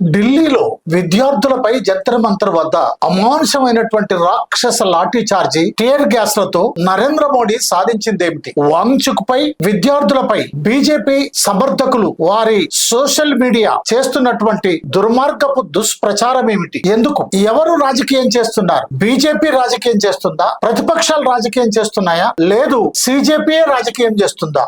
ఢిల్లీలో విద్యార్థులపై జంతర్ మంతర్ వద్ద అమానుషమైనటువంటి రాక్షస లాఠీ చార్జీ టియర్ గ్యాస్ లతో నరేంద్ర మోడీ సాధించిందేమిటి? వాంగ్చుక్ పై విద్యార్థులపై బీజేపీ సమర్థకులు వారి సోషల్ మీడియా చేస్తున్నటువంటి దుర్మార్గపు దుష్ప్రచారం ఏమిటి? ఎందుకు? ఎవరు రాజకీయం చేస్తున్నారు? బీజేపీ రాజకీయం చేస్తుందా? ప్రతిపక్షాలు రాజకీయం చేస్తున్నాయా? లేదు, సిజేపీయే రాజకీయం చేస్తుందా?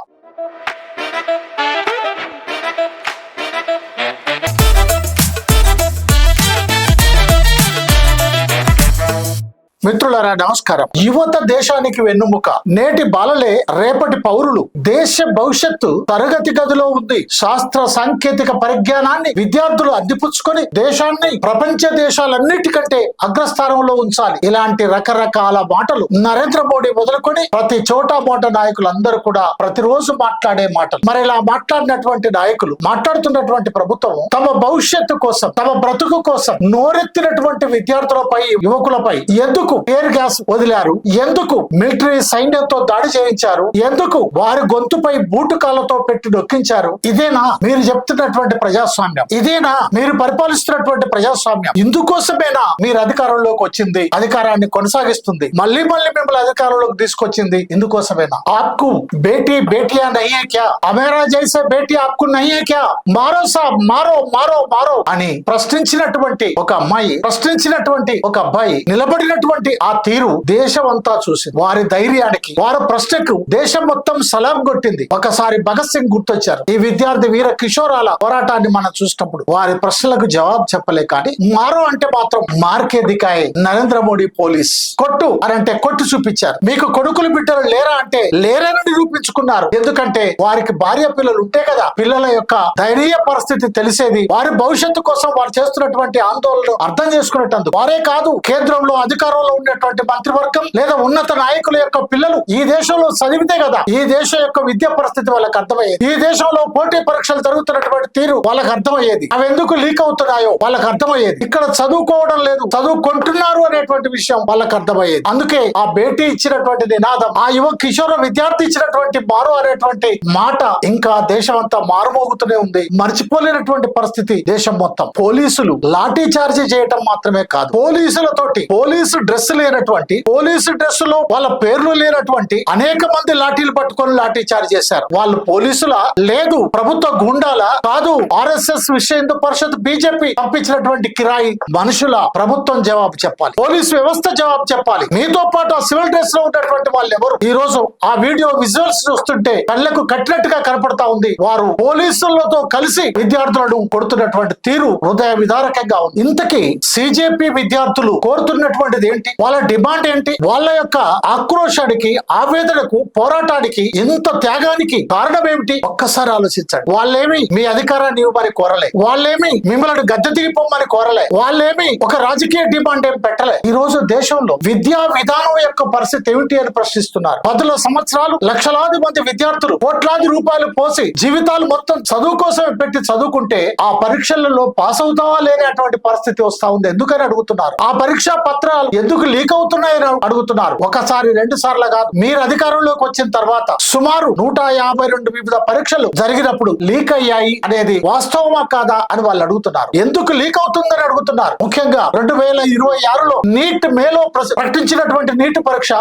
మిత్రులారా నమస్కారం. యువత దేశానికి వెన్నుముక. నేటి బాలలే రేపటి పౌరులు. దేశ భవిష్యత్తు తరగతి గదిలో ఉంది. శాస్త్ర సాంకేతిక పరిజ్ఞానాన్ని విద్యార్థులు అందిపుచ్చుకొని దేశాన్ని ప్రపంచ దేశాలన్నిటికంటే అగ్రస్థానంలో ఉంచాలి. ఇలాంటి రకరకాల మాటలు నరేంద్ర మోడీ మొదలుకొని ప్రతి చోటా మోట నాయకులందరూ కూడా ప్రతిరోజు మాట్లాడే మాటలు. మరి ఇలా మాట్లాడినటువంటి నాయకులు, మాట్లాడుతున్నటువంటి ప్రభుత్వం తమ భవిష్యత్తు కోసం, తమ బ్రతుకు కోసం నోరెత్తినటువంటి విద్యార్థులపై, యువకులపై ఎందుకు టియర్ గ్యాస్ వదిలారు? ఎందుకు మిలిటరీ సైన్యంతో దాడి చేయించారు? ఎందుకు వారి గొంతుపై బూటు కాళ్ళతో పెట్టి నొక్కించారు? ఇదేనా మీరు చెప్తున్నటువంటి ప్రజాస్వామ్యం? ఇదేనా మీరు పరిపాలిస్తున్నటువంటి ప్రజాస్వామ్యం? ఇందుకోసమేనా మీరు అధికారంలోకి వచ్చింది, అధికారాన్ని కొనసాగిస్తుంది, మళ్ళీ మిమ్మల్ని అధికారంలోకి తీసుకొచ్చింది? ఇందుకోసమేనా? ఆప్కు బేటీ బేటియా నయ్యే క్యా, అమేరా జైసే బేటీ ఆప్కు నయ్యే క్యా, మారో సాబ్ మారో మారో మారో అని ప్రశ్నించినటువంటి ఒక అమ్మాయి, ప్రశ్నించినటువంటి ఒక అబ్బాయి, నిలబడినటువంటి ఆ తీరు దేశం అంతా చూసింది. వారి ధైర్యానికి, వారి ప్రశ్నకు దేశం మొత్తం సలాం కొట్టింది. ఒకసారి భగత్ సింగ్ గుర్తొచ్చారు. ఈ విద్యార్థి వీర కిషోరాల పోరాటాన్ని మనం చూసినప్పుడు వారి ప్రశ్నలకు జవాబు చెప్పలే. కానీ మారో అంటే మాత్రం మార్కే దికాయే నరేంద్ర మోడీ పోలీస్. కొట్టు అని అంటే కొట్టు చూపించారు. మీకు కొడుకులు బిడ్డలు లేరా అంటే లేరని నిరూపించుకున్నారు. ఎందుకంటే వారికి భార్య పిల్లలు ఉంటే కదా పిల్లల యొక్క ధైర్య పరిస్థితి తెలిసేది. వారి భవిష్యత్తు కోసం వారు చేస్తున్నటువంటి ఆందోళన అర్థం చేసుకునేటందుకు. వారే కాదు, కేంద్రంలో అధికారంలో ఉన్నటువంటి మంత్రివర్గం లేదా ఉన్నత నాయకుల యొక్క పిల్లలు ఈ దేశంలో చదివితే కదా ఈ దేశం యొక్క విద్యా పరిస్థితి వాళ్ళకి అర్థమయ్యేది. ఈ దేశంలో పోటీ పరీక్షలు జరుగుతున్నటువంటి తీరు వాళ్ళకి అర్థమయ్యేది. అవి ఎందుకు లీక్ అవుతున్నాయో వాళ్ళకి అర్థమయ్యేది. ఇక్కడ చదువుకోవడం లేదు, చదువుకుంటున్నారు అనేటువంటి విషయం వాళ్ళకి అర్థమయ్యేది. అందుకే ఆ బేటీ ఇచ్చినటువంటి నినాదం, ఆ యువ కిషోర విద్యార్థి ఇచ్చినటువంటి మారో అనేటువంటి మాట ఇంకా దేశం అంతా మారుమోగుతూనే ఉంది. మర్చిపోలేనటువంటి పరిస్థితి దేశం మొత్తం. పోలీసులు లాఠీ చార్జీ చేయటం మాత్రమే కాదు, పోలీసులతోటి పోలీసు డ్రెస్ లేనటువంటి, పోలీసు డ్రెస్ లో వాళ్ళ పేర్లు లేనటువంటి అనేక మంది లాఠీలు పట్టుకొని లాఠీ చార్జ్ చేశారు. వాళ్ళు పోలీసుల? లేదు, ప్రభుత్వ గుండాల? కాదు, ఆర్ఎస్ఎస్ విశ్వ హిందూ పరిషత్, బీజేపీ పంపించినటువంటి కిరాయి మనుషుల? ప్రభుత్వం జవాబు చెప్పాలి, పోలీసు వ్యవస్థ జవాబు చెప్పాలి. మీతో పాటు ఆ సివిల్ డ్రెస్ లో ఉన్నటువంటి వాళ్ళు ఎవరు? ఈ రోజు ఆ వీడియో విజువల్స్ చూస్తుంటే కళ్ళకు కట్టినట్టుగా కనపడతా ఉంది. వారు పోలీసులతో కలిసి విద్యార్థులను కొడుతున్నటువంటి తీరు హృదయ విదారకంగా ఉంది. ఇంతకీ సిజేపీ విద్యార్థులు కోరుతున్నటువంటిది ఏంటి? వాళ్ళ డిమాండ్ ఏంటి? వాళ్ళ యొక్క ఆక్రోశానికి, ఆవేదనకు, పోరాటానికి, ఎంత త్యాగానికి కారణం ఏమిటి? ఒక్కసారి ఆలోచించండి. వాళ్ళేమి మీ అధికారాన్ని ఇవ్వమని కోరలే, వాళ్ళేమి మిమ్మల్ని గద్దె దిగిపోమని కోరలే, వాళ్ళేమి ఒక రాజకీయ డిమాండ్ ఏం పెట్టలే. ఈ రోజు దేశంలో విద్యా విధానం యొక్క పరిస్థితి ఏమిటి అని ప్రశ్నిస్తున్నారు. 10 సంవత్సరాలు లక్షలాది మంది విద్యార్థులు కోట్లాది రూపాయలు పోసి జీవితాలు మొత్తం చదువు కోసం పెట్టి చదువుకుంటే ఆ పరీక్షలలో పాస్ అవుతావా లేని అటువంటి పరిస్థితి వస్తా ఉంది. ఎందుకని అడుగుతున్నారు. ఆ పరీక్షా పత్రాలు ఎందుకు లీక్ అవుతున్నాయని అడుగుతున్నారు. ఒకసారి 2 సార్లు కాదు, మీరు అధికారంలోకి వచ్చిన తర్వాత సుమారు 152 వివిధ పరీక్షలు జరిగినప్పుడు లీక్ అయ్యాయి అనేది వాస్తవమా కాదా అని వాళ్ళు అడుగుతున్నారు. ఎందుకు లీక్ అవుతుందని అడుగుతున్నారు. ముఖ్యంగా 2026లో నీట్ మేలో ప్రకటించినటువంటి నీట్ పరీక్ష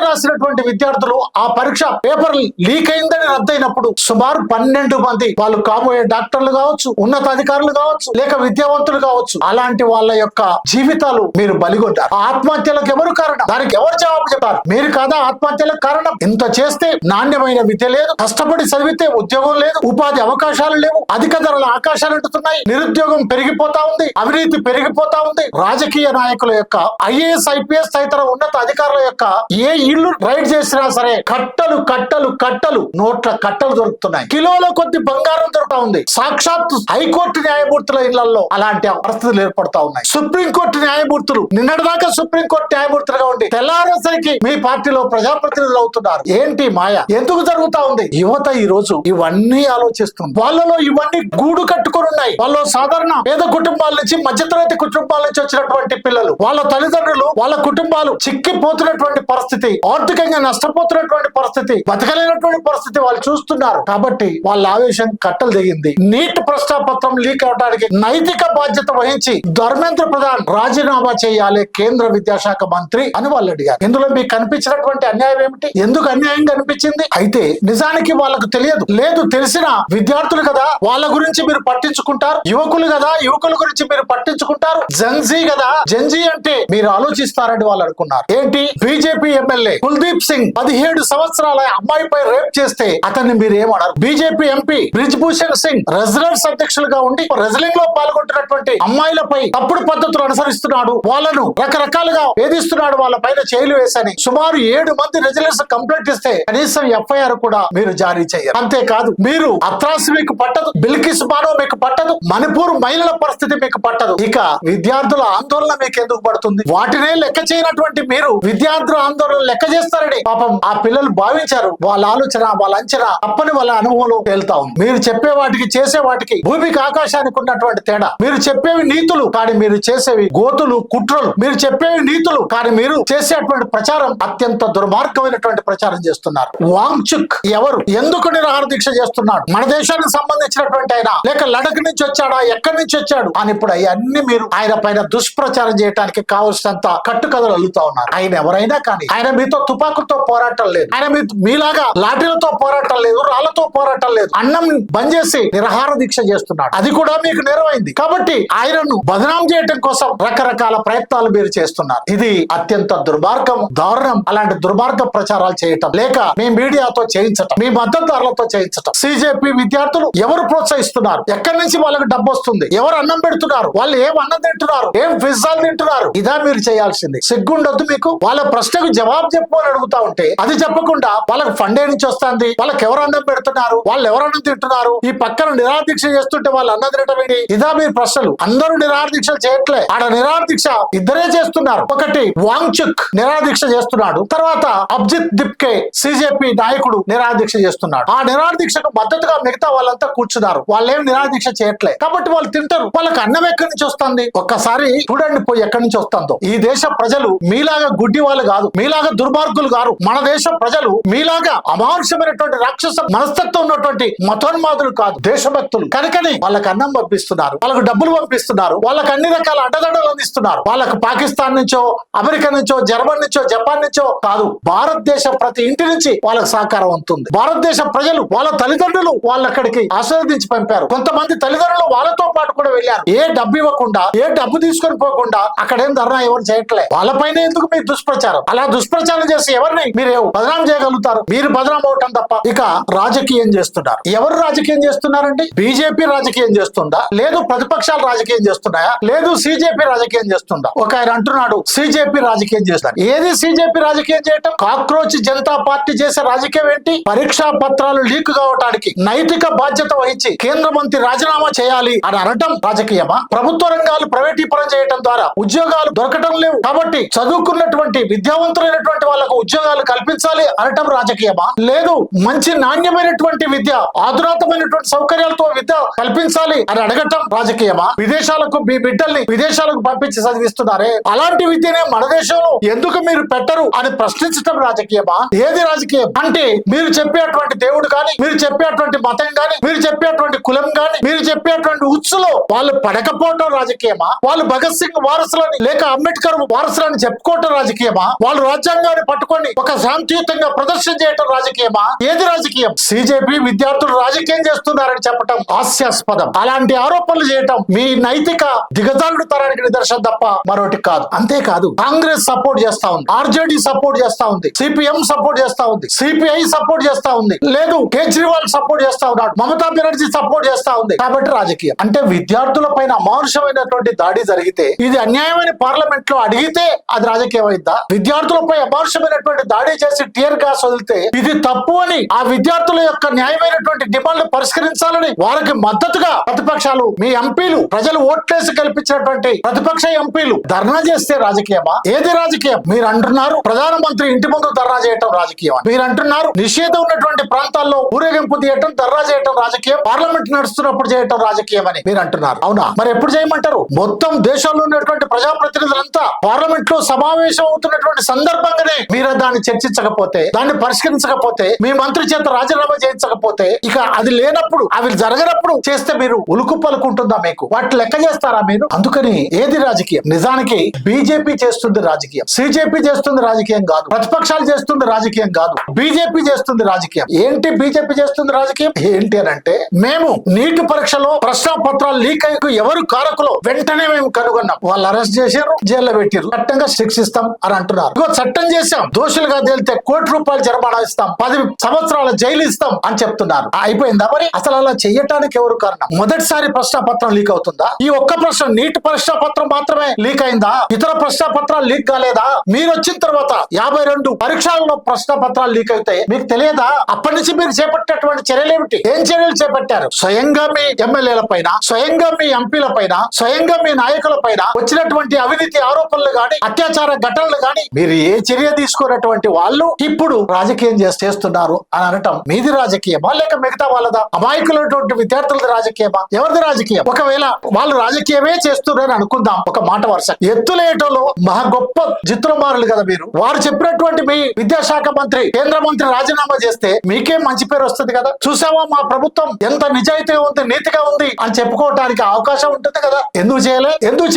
రాసినటువంటి విద్యార్థులు ఆ పరీక్ష పేపర్ లీక్ అయిందని రద్దయినప్పుడు సుమారు 12 మంది, వాళ్ళు కాబోయే డాక్టర్లు కావచ్చు, ఉన్నత అధికారులు కావచ్చు, లేక విద్యావంతులు కావచ్చు, అలాంటి వాళ్ళ యొక్క జీవితాలు మీరు బలిగొంటారు. ఆత్మహత్యలకు ఎవరు కారణం? దానికి ఎవరు జవాబు చెప్తారు? మీరు కాదా ఆత్మహత్యలకు కారణం? ఇంత చేస్తే నాణ్యమైన విద్య లేదు, కష్టపడి చదివితే ఉద్యోగం లేదు, ఉపాధి అవకాశాలు లేవు, అధిక ధరల ఆకాశాలు అంటున్నాయి, నిరుద్యోగం పెరిగిపోతా ఉంది, అవినీతి పెరిగిపోతా ఉంది. రాజకీయ నాయకుల యొక్క, ఐఏఎస్ ఐపీఎస్ తదితర ఉన్నత అధికారుల యొక్క ఏ ఇల్లు రైడ్ చేసినా సరే కట్టలు కట్టలు కట్టలు, నోట్ల కట్టలు దొరుకుతున్నాయి. కిలోల కొద్ది బంగారం దొరుకుతా ఉంది. సాక్షాత్ హైకోర్టు న్యాయమూర్తుల ఇళ్లలో అలాంటి పరిస్థితులు ఏర్పడతా ఉన్నాయి. సుప్రీంకోర్టు న్యాయమూర్తులు నిన్నటిదాకా సుప్రీం సుప్రీంకోర్టు న్యాయమూర్తులుగా ఉండి తెల్లారేసరికి మీ పార్టీలో ప్రజాప్రతినిధులు అవుతున్నారు. ఏంటి మాయ? ఎందుకు జరుగుతా ఉంది? యువత ఈ రోజు ఇవన్నీ ఆలోచిస్తుంది. వాళ్ళలో ఇవన్నీ గూడు కట్టుకొని ఉన్నాయి. వాళ్ళు సాధారణ పేద కుటుంబాల నుంచి మధ్యతరగతి కుటుంబాల నుంచి వచ్చినటువంటి పిల్లలు, వాళ్ళ తల్లిదండ్రులు, వాళ్ళ కుటుంబాలు చిక్కిపోతున్నటువంటి పరిస్థితి, ఆర్థికంగా నష్టపోతున్నటువంటి పరిస్థితి, బతకలేనటువంటి పరిస్థితి వాళ్ళు చూస్తున్నారు. కాబట్టి వాళ్ళ ఆవేశం కట్టలు దిగింది. నీట్ ప్రశ్నాపత్రం లీక్ అవడానికి నైతిక బాధ్యత వహించి ధర్మేంద్ర ప్రధాన్ రాజీనామా చేయాలి కేంద్ర విద్యాశాఖ మంత్రి అని వాళ్ళు అడిగారు. ఇందులో మీకు కనిపించినటువంటి అన్యాయం ఏమిటి? ఎందుకు అన్యాయం కనిపించింది? అయితే నిజానికి వాళ్ళకు తెలియదు. లేదు, తెలిసిన విద్యార్థులు కదా, వాళ్ళ గురించి మీరు పట్టించుకుంటారు. యువకులు కదా, యువకుల గురించి మీరు పట్టించుకుంటారు. జెన్జీ కదా, జెన్జీ అంటే మీరు ఆలోచిస్తారని వాళ్ళు అనుకున్నారు. ఏంటి? బీజేపీ ఎమ్మెల్యే కుల్దీప్ సింగ్ 17 సంవత్సరాల అమ్మాయిపై రేప్ చేస్తే అతన్ని మీరు ఏమన్నారు? BJP MP Brij Bhushan Singh wrestlers అధ్యక్షులుగా ఉండి రెజ్లింగ్ లో పాల్గొంటున్నటువంటి అమ్మాయిలపై తప్పుడు పద్ధతులు అనుసరిస్తున్నాడు, వాళ్ళను రకరకాలుగా వేధిస్తున్నాడు, వాళ్ళ పైన జైలు వేసని సుమారు 7 మంది రెజ్లర్స్ కంప్లైంట్ ఇస్తే కనీసం ఎఫ్ఐఆర్ కూడా మీరు జారీ చేయరు. అంతేకాదు, మీరు అత్రాస్ మీకు పట్టదు, బిల్కిస్ బానో మీకు పట్టదు, మణిపూర్ మహిళల పరిస్థితి మీకు పట్టదు. ఇక విద్యార్థుల ఆందోళన మీకు ఎందుకు పడుతుంది? వాటినే లెక్క చేయనటువంటి మీరు విద్యార్థుల ఆందోళన లెక్క చేస్తారని పాపం ఆ పిల్లలు భావించారు. వాళ్ళ ఆలోచన, వాళ్ళ అంచనా తప్పని వాళ్ళ అనుభవంలో తేలుతా ఉంది. మీరు చెప్పే వాటికి చేసే వాటికి భూమికి ఆకాశానికి ఉన్నటువంటి తేడా. మీరు చెప్పేవి నీతులు కానీ మీరు చేసేవి గోతులు, కుట్రలు. మీరు చెప్పేవి నీతులు కానీ మీరు చేసేటువంటి ప్రచారం అత్యంత దుర్మార్గమైనటువంటి ప్రచారం చేస్తున్నారు. వాంగ్చుక్ ఎవరు? ఎందుకు నిరాహార దీక్ష చేస్తున్నాడు? మన దేశానికి సంబంధించినటువంటి ఆయన, లేక లడక్ నుంచి వచ్చాడా, ఎక్కడి నుంచి వచ్చాడు అని ఇప్పుడు అవన్నీ మీరు ఆయన పైన దుష్ప్రచారం చేయడానికి కావలసినంత కట్టుకథలు అల్లుతా ఉన్నారు. ఆయన ఎవరైనా కానీ ఆయన మీతో తుపాకులతో పోరాటం లేదు, ఆయన మీలాగా లాఠీలతో పోరాటం లేదు, రాళ్లతో పోరాటం లేదు. అన్నం బంద్ చేసి నిరాహార దీక్ష చేస్తున్నాడు. అది కూడా మీకు నెరవైంది. కాబట్టి ఆయనను బదనాం చేయడం కోసం రకరకాల ప్రయత్నాలు మీరు చేస్తున్నారు. ఇది అత్యంత దుర్మార్గం, దారుణం. అలాంటి దుర్మార్గ ప్రచారాలు చేయటం, లేక మీ మీడియాతో చేయించటం, మీ మద్దతుదారులతో చేయించటం. సిజేపీ విద్యార్థులు ఎవరు ప్రోత్సహిస్తున్నారు? ఎక్కడి నుంచి వాళ్ళకి డబ్బు వస్తుంది? ఎవరు అన్నం పెడుతున్నారు? వాళ్ళు ఏం అన్నం తింటున్నారు? ఏం పిజ్జాలు తింటున్నారు? ఇదా మీరు చేయాల్సింది. సిగ్గుండొద్దు మీకు? వాళ్ళ ప్రశ్నకు జవాబు చెప్పు అని అడుగుతా ఉంటే అది చెప్పకుండా వాళ్ళకి ఫండే నుంచి వస్తుంది, వాళ్ళకి ఎవరు అన్నం పెడుతున్నారు, వాళ్ళు ఎవరు అన్నం తింటున్నారు, ఈ పక్కన నిరాహార దీక్ష చేస్తుంటే వాళ్ళు అన్నం తినటం ఏంటి? ఇదా మీరు ప్రశ్నలు? అందరూ నిరాహార దీక్షలు చేయట్లే. ఆడ నిరాహార దీక్ష ఇద్దరే చేస్తున్నారు. ఒకటి వాంగ్చుక్ నిరాహార దీక్ష చేస్తున్నాడు, తర్వాత అబ్జిత్ దిప్కే సిజేపీ నాయకుడు నిరాహార దీక్ష చేస్తున్నాడు. ఆ నిరాహార దీక్షకు మద్దతుగా మిగతా వాళ్ళంతా కూర్చున్నారు. వాళ్ళేం నిరాహార దీక్ష చేయట్లే. కాబట్టి వాళ్ళు తింటారు. వాళ్ళకి అన్నం ఎక్కడి నుంచి వస్తుంది? ఒక్కసారి చూడండి పోయి ఎక్కడి నుంచి వస్తుందో. ఈ దేశ ప్రజలు మీలాగా గుడ్డి వాళ్ళు కాదు, మీలాగా దుర్మార్గులు కాదు. మన దేశ ప్రజలు మీలాగా అమానుషమైనటువంటి రాక్షస మనస్తత్వం ఉన్నటువంటి మతోన్మాదులు కాదు, దేశభక్తులు. కనుకని వాళ్ళకి అన్నం పంపిస్తున్నారు, వాళ్ళకు డబ్బులు పంపిస్తున్నారు, వాళ్ళకి అన్ని రకాల అండదండలు అందిస్తున్నారు. వాళ్ళకు పాకిస్తాన్ నుంచో, అమెరికా నుంచో, జర్మనీ నుంచో, జపాన్ నుంచో కాదు, భారతదేశ ప్రతి ఇంటి నుంచి వాళ్ళకి సహకారం ఉంటుంది. భారతదేశ ప్రజలు, వాళ్ళ తల్లిదండ్రులు వాళ్ళు అక్కడికి ఆశీర్వదించి పంపారు. కొంతమంది తల్లిదండ్రులు వాళ్ళతో పాటు కూడా వెళ్ళారు. ఏ డబ్బు ఇవ్వకుండా, ఏ డబ్బు తీసుకొని పోకుండా అక్కడేం ధర్నా ఎవరు చేయట్లే. వాళ్ళపైన ఎందుకు మీ దుష్ప్రచారం? అలా దుష్ప్రచారం చేసి ఎవరిని మీరు బదనాం చేయగలుగుతారు? మీరు బదనాం అవటం తప్ప. ఇక రాజకీయం చేస్తున్నారు. ఎవరు రాజకీయం చేస్తున్నారండి? బీజేపీ రాజకీయం చేస్తుందా? లేదు ప్రతిపక్షాలు రాజకీయం చేస్తున్నాయా? లేదు సిజేపీ రాజకీయం చేస్తుందా? ఒక ఆయన అంటున్నాడు సిజేపీ రాజకీయం చేస్తారు. ఏది సిజేపీ రాజకీయం చేయటం? కాక్రోచ్ జనతా పార్టీ చేసే రాజకీయం ఏంటి? పరీక్షా పత్రాలు లీక్ కావటానికి నైతిక బాధ్యత వహించి కేంద్ర మంత్రి రాజీనామా చేయాలి అని అనటం రాజకీయమా? ప్రభుత్వ రంగాలు ప్రైవేటీకరణ చేయడం ద్వారా ఉద్యోగాలు దొరకటం లేవు కాబట్టి చదువుకున్నటువంటి విద్యావంతులైనటువంటి వాళ్ళకు ఉద్యోగాలు కల్పించాలి అనటం రాజకీయమా? లేదు మంచి నాణ్యమైనటువంటి విద్య, ఆధునాతమైనటువంటి సౌకర్యాలతో విద్య కల్పించాలి అని అడగటం రాజకీయమా? విదేశాలకు మీ బిడ్డల్ని విదేశాలకు పంపించి చదివిస్తున్నారే, అలాంటి విద్యనే మన దేశంలో ఎందుకు మీరు పెట్టరు అని ప్రశ్నించడం రాజకీయమా? ఏది రాజకీయం? అంటే మీరు చెప్పేటువంటి దేవుడు కానీ, మీరు చెప్పేటువంటి మతం కానీ, మీరు చెప్పేటువంటి కులం కానీ, మీరు చెప్పేటువంటి ఉత్సులో వాళ్ళు పడకపోవటం రాజకీయమా? వాళ్ళు భగత్ సింగ్ వారసులని లేక అంబేద్కర్ వారసులని చెప్పుకోవటం రాజకీయమా? వాళ్ళు రాజ్యాంగాన్ని పట్టుకొని ఒక శాంతియుతంగా ప్రదర్శన చేయటం రాజకీయమా? ఏది రాజకీయం? సిజేపీ విద్యార్థులు రాజకీయం చేస్తున్నారని చెప్పటం హాస్యాస్పదం. అలాంటి ఆరోపణలు చేయటం మీ నైతిక దిగజారుడు తరానికి నిదర్శనం తప్ప మరొకటి కాదు. అంతేకాదు కాంగ్రెస్ సపోర్ట్ చేస్తా ఉంది, ఆర్జేడీ సపోర్ట్ చేస్తా ఉంది, సిపిఎం సపోర్ట్ చేస్తా ఉంది, సిపిఐ సపోర్ట్ చేస్తా ఉంది, లేదు కేజ్రీవాల్ సపోర్ట్ చేస్తా ఉన్నాడు, మమతా బెనర్జీ సపోర్ట్ చేస్తా ఉంది. కాబట్టి రాజకీయం అంటే విద్యార్థుల పైన అమానుషమైనటువంటి దాడి జరిగితే ఇది అన్యాయమైన పార్లమెంట్ లో అడిగితే అది రాజకీయం అయిద్దా? విద్యార్థులపై అమానుషమైనటువంటి దాడి చేసి టియర్ గ్యాస్ వదిలితే ఇది తప్పు అని ఆ విద్యార్థుల యొక్క న్యాయమైనటువంటి డిమాండ్లు పరిష్కరించాలని వారికి మద్దతుగా ప్రతిపక్షాలు, మీ ఎంపీలు, ప్రజలు ఓట్లేసి కల్పించినటువంటి ప్రతిపక్ష ఎంపీలు ధర్నా చేస్తే రాజకీయం రాజకీయమా? ఏది రాజకీయం? మీరు అంటున్నారు ప్రధానమంత్రి ఇంటి ముందు ధర్నా చేయటం రాజకీయం, మీరు అంటున్నారు నిషేధం ఉన్నటువంటి ప్రాంతాల్లో ఊరేగింపు తీయటం, ధర్నా చేయటం రాజకీయం, పార్లమెంట్ నడుస్తున్నప్పుడు చేయటం రాజకీయం అని మీరు అంటున్నారు. అవునా? మరి ఎప్పుడు చేయమంటారు? మొత్తం దేశంలో ఉన్నటువంటి ప్రజాప్రతినిధులంతా పార్లమెంట్ లో సమావేశం అవుతున్నటువంటి సందర్భంగానే మీరు దాన్ని చర్చించకపోతే, దాన్ని పరిష్కరించకపోతే, మీ మంత్రి చేత రాజీనామా చేయించకపోతే, ఇక అది లేనప్పుడు, అవి జరగనప్పుడు చేస్తే మీరు ఉలుకు పలుకుంటుందా? మీకు వాటి లెక్క చేస్తారా మీరు? అందుకని ఏది రాజకీయం? నిజానికి బీజేపీ చేస్తుంది రాజకీయం, సిజేపీ చేస్తుంది రాజకీయం కాదు, ప్రతిపక్షాలు చేస్తుంది రాజకీయం కాదు, బీజేపీ చేస్తుంది రాజకీయం. ఏంటి బీజేపీ చేస్తుంది రాజకీయం? ఏంటి అని అంటే, మేము నీటి పరీక్షలో ప్రశ్న పత్రాలు లీక్ అయ్యకు ఎవరు కారకులో వెంటనే మేము కనుగొన్నాం, వాళ్ళు అరెస్ట్ చేశారు, జైల్లో పెట్టారు, చట్టంగా శిక్షిస్తాం అని అంటున్నారు. ఇగో చట్టం చేశాం, దోషులుగా తేలితే ₹1,00,00,000 జరిమానా ఇస్తాం, 10 సంవత్సరాల జైలు ఇస్తాం అని చెప్తున్నారు. అయిపోయిందా మరి? అసలు అలా చెయ్యటానికి ఎవరు కారణం? మొదటిసారి ప్రశ్న పత్రం లీక్ అవుతుందా? ఈ ఒక్క ప్రశ్న నీటి ప్రశ్న పత్రం మాత్రమే లీక్ అయిందా? ఇతర ప్రశ్న పత్రాలు లీక్ కాలేదా? మీరు వచ్చిన తర్వాత 52 పరీక్షల్లో ప్రశ్న పత్రాలు లీక్ అయితే మీకు తెలియదా? అప్పటి నుంచి మీరు చేపట్టేటువంటి చర్యలు ఏమిటి? ఏం చర్యలు చేపట్టారు? స్వయంగా మీ ఎమ్మెల్యేల పైన, స్వయంగా మీ ఎంపీల పైన, స్వయంగా మీ నాయకుల పైన వచ్చినటువంటి అవినీతి ఆరోపణలు గాని, అత్యాచార ఘటనలు గాని మీరు ఏ చర్య తీసుకున్నటువంటి వాళ్ళు ఇప్పుడు రాజకీయం చేస్తున్నారు అని అనటం మీది రాజకీయమా లేక మిగతా వాళ్ళదా? అమాయకులైనటువంటి విద్యార్థులది రాజకీయమా? ఎవరిది రాజకీయం? ఒకవేళ వాళ్ళు రాజకీయమే చేస్తున్నారని అనుకుందాం, ఒక మాట వరుస ఎత్తులేయటంలో మహా గొప్ప జిత్తులమారులు కదా మీరు. వారు చెప్పినటువంటి మీ విద్యాశాఖ మంత్రి, కేంద్ర మంత్రి రాజీనామా చేస్తే మీకేం మంచి పేరు వస్తుంది కదా. చూసావా మా ప్రభుత్వం ఎంత నిజాయితీగా ఉంది, నీతిగా ఉంది అని చెప్పుకోవడానికి అవకాశం ఉంటుంది కదా. ఎందుకు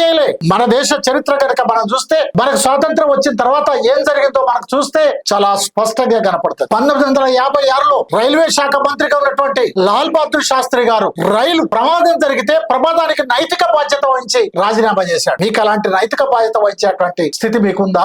చేయలే? మన దేశ చరిత్ర కనుక మనం చూస్తే, మనకు స్వాతంత్రం వచ్చిన తర్వాత ఏం జరిగిందో మనకు చూస్తే చాలా స్పష్టంగా కనపడుతుంది. 1956లో రైల్వే శాఖ మంత్రిగా ఉన్నటువంటి లాల్ బహదూర్ శాస్త్రి గారు రైలు ప్రమాదం జరిగితే ప్రమాదానికి నైతిక బాధ్యత వహించి రాజీనామా చేశాడు. మీకు అలాంటి నైతిక బాధ్యత వహించేటువంటి స్థితి మీకుందా?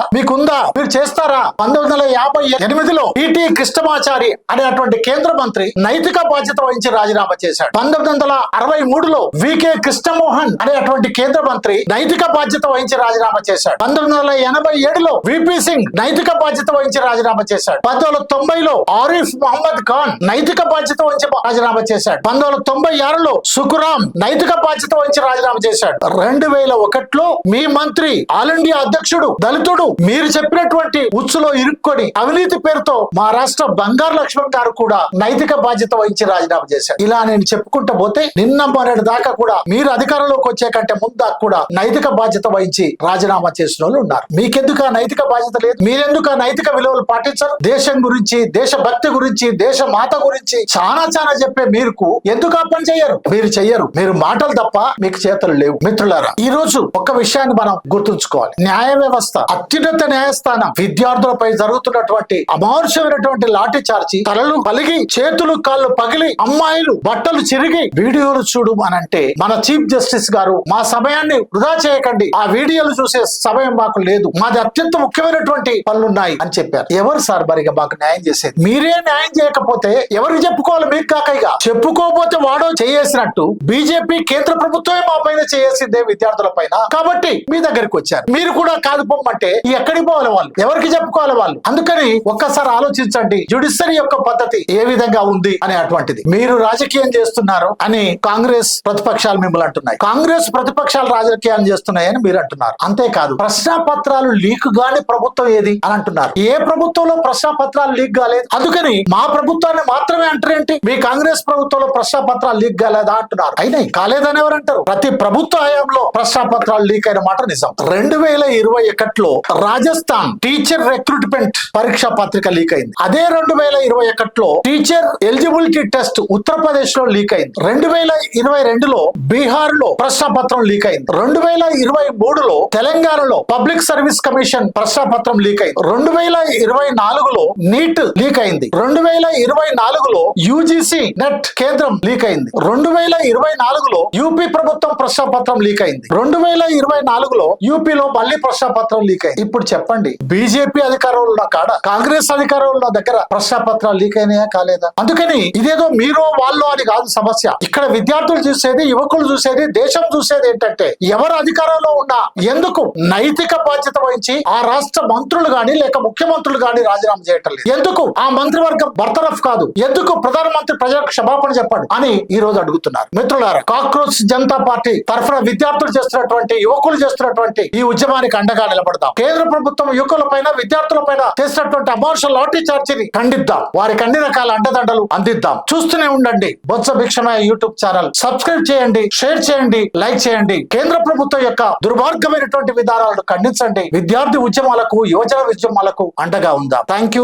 మీరు చేస్తారా? 1958లో టి కృష్ణమాచారి అనేటువంటి కేంద్ర మంత్రి నైతిక బాధ్యత వహించి రాజీనామా చేశాడు. 1963లో వికే కృష్ణమోహన్ అనేటువంటి కేంద్ర మంత్రి నైతిక బాధ్యత వహించి రాజీనామా చేశాడు. 1987లో విపి సింగ్ నైతిక బాధ్యత వహించి రాజీనామా చేశాడు. 1990లో ఆరిఫ్ మహమ్మద్ ఖాన్ నైతిక బాధ్యత వహించి రాజీనామా చేశాడు. 1996లో సుఖరాం నైతిక బాధ్యత వహించి రాజీనామా చేశాడు. 2001లో మీ మంత్రి ఆల్ ఇండియా అధ్యక్షుడు దళితుడు మీరు చెప్పినటువంటి ఉచ్చులో ఇరుక్కొని అవినీతి పేరుతో మా రాష్ట్ర బంగారు లక్ష్మణ్ గారు కూడా నైతిక బాధ్యత వహించి రాజీనామా చేశాడు. ఇలా నేను చెప్పుకుంటూ పోతే నిన్న మొన్నటి దాకా కూడా మీరు అధికారంలోకి వచ్చే కంటే ముందు కూడా నైతిక బాధ్యత వహించి రాజీనామా చేసిన వాళ్ళు ఉన్నారు. మీకెందుకు ఆ నైతిక బాధ్యత లేదు? మీరెందుకు ఆ నైతిక విలువలు పాటించరు? దేశం గురించి, దేశభక్తి గురించి, దేశ మాత గురించి చాలా చెప్పే మీకు ఎందుకు ఆ పని చెయ్యరు? మీరు చెయ్యరు. మీరు మాటలు తప్ప మీకు చేతలు లేవు. మిత్రులారా, ఈ రోజు ఒక విషయాన్ని మనం గుర్తుంచుకోవాలి. న్యాయ వ్యవస్థ, అత్యున్నత న్యాయస్థానం విద్యార్థులపై జరుగుతున్నటువంటి అమానుషమైనటువంటి లాఠీ చార్జి, తలలు పలిగి, చేతులు కాళ్ళు పగిలి, అమ్మాయిలు బట్టలు చిరిగి వీడియోలు చూడు అనంటే మన చీఫ్ జస్టిస్ గారు మా సమయాన్ని వృధా చేయకండి, ఆ వీడియోలు చూసే సమయం మాకు లేదు, మాది అత్యంత ముఖ్యమైనటువంటి పనులున్నాయి అని చెప్పారు. ఎవరు సార్ మరిగా మాకు న్యాయం చేసేది? మీరే న్యాయం చేయకపోతే ఎవరికి చెప్పుకోవాలి? మీకు కాక ఇక చెప్పుకోకపోతే వాడో చేసినట్టు బీజేపీ కేంద్ర ప్రభుత్వమే మా పైన చేసిందే విద్యార్థుల పైన. కాబట్టి మీ దగ్గరికి వచ్చారు. మీరు కూడా కాదు పొమ్మంటే ఎక్కడికి పోవాలి వాళ్ళు? ఎవరికి చెప్పుకోవాలి వాళ్ళు? అందుకని ఒక్కసారి ఆలోచించండి, జ్యుడిషియరీ యొక్క పద్ధతి ఏ విధంగా ఉంది అనే అటువంటిది. మీరు రాజకీయం చేస్తున్నారు అని కాంగ్రెస్ ప్రతిపక్షాలు మిమ్మల్ని అంటున్నాయి, కాంగ్రెస్ ప్రతిపక్షాలు రాజకీయాలు చేస్తున్నాయని మీరు అంటున్నారు. అంతేకాదు ప్రశ్న పత్రాలు లీక్ గాని ప్రభుత్వం ఏది అని అంటున్నారు. ఏ ప్రభుత్వంలో ప్రశ్న పత్రాలు లీక్ కాలేదు, అందుకని మా ప్రభుత్వాన్ని మాత్రమే అంటారేంటి? మీ కాంగ్రెస్ ప్రభుత్వంలో ప్రశ్న పత్రాలు లీక్ కాలేదా అంటున్నారు. అయినాయి, కాలేదని ఎవరు అంటారు? ప్రతి ప్రభుత్వ హయాంలో ప్రశ్న పత్రాలు లీక్ అయిన మాట నిజం. 2021లో రాజస్థాన్ టీచర్ రిక్రూట్మెంట్ పరీక్ష పత్రిక లీక్ అయింది. అదే 2021లో టీచర్ ఎలిజిబిలిటీ టెస్ట్ ఉత్తరప్రదేశ్ లో లీక్ అయింది. 2022లో బీహార్ లో ప్రశ్న పత్రం లీక్ అయింది. 2023లో తెలంగాణలో పబ్లిక్ సర్వీస్ కమిషన్ ప్రశ్న పత్రం లీక్ అయింది. 2024లో నీట్ లీక్ అయింది. 2024లో యూజీసీ నెట్ కేంద్రం లీక్ అయింది. 2024లో యూపీ ప్రభుత్వం ప్రశ్న పత్రం లీక్ అయింది. 2024లో యూపీలో మళ్ళీ ప్రశ్న పత్రం లీక్ అయింది. ఇప్పుడు చెప్పండి, బీజేపీ అధికారంలో ఉన్న కాడ కాంగ్రెస్ అధికారంలో ఉన్న దగ్గర ప్రశ్న పత్రాలు లీక్ అయినాయా కాలేదా? అందుకని ఇదేదో మీరు వాళ్ళు అని కాదు సమస్య. ఇక్కడ విద్యార్థులు చూసేది, యువకులు చూసేది, దేశం చూసేది ఏంటంటే ఎవరు అధికారంలో ఉన్నా ఎందుకు నైతిక బాధ్యత వహించి ఆ రాష్ట్ర మంత్రులు గాని లేక ముఖ్యమంత్రులు గాని రాజీనామా చేయటం లేదు? ఎందుకు ఆ మంత్రివర్గం బర్తరఫ్ కాదు? ఎందుకు ప్రధానమంత్రి ప్రజలకు క్షమాపణ చెప్పండి అని ఈ రోజు అడుగుతున్నారు. మిత్రులారా, కాక్రోచ్ జనతా పార్టీ తరఫున విద్యార్థులు చేస్తున్నటువంటి, యువకులు చేస్తున్నటువంటి ఈ ఉద్యమం ఉద్యమానికి అండగా నిలబడదాం. కేంద్ర ప్రభుత్వం యువకులపైన విద్యార్థులపైన చేసినటువంటి అమానుష లాఠీ చార్జిని ఖండిద్దాం. వారికి అన్ని రకాల అండదండలు అందిద్దాం. చూస్తూనే ఉండండి Botsa Bhikshamaiah YouTube channel. Subscribe చేయండి, షేర్ చేయండి, లైక్ చేయండి. కేంద్ర ప్రభుత్వం యొక్క దుర్మార్గమైనటువంటి విధానాలను ఖండించండి. విద్యార్థి ఉద్యమాలకు, యువజన ఉద్యమాలకు అండగా ఉందాం. Thank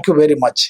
you very much.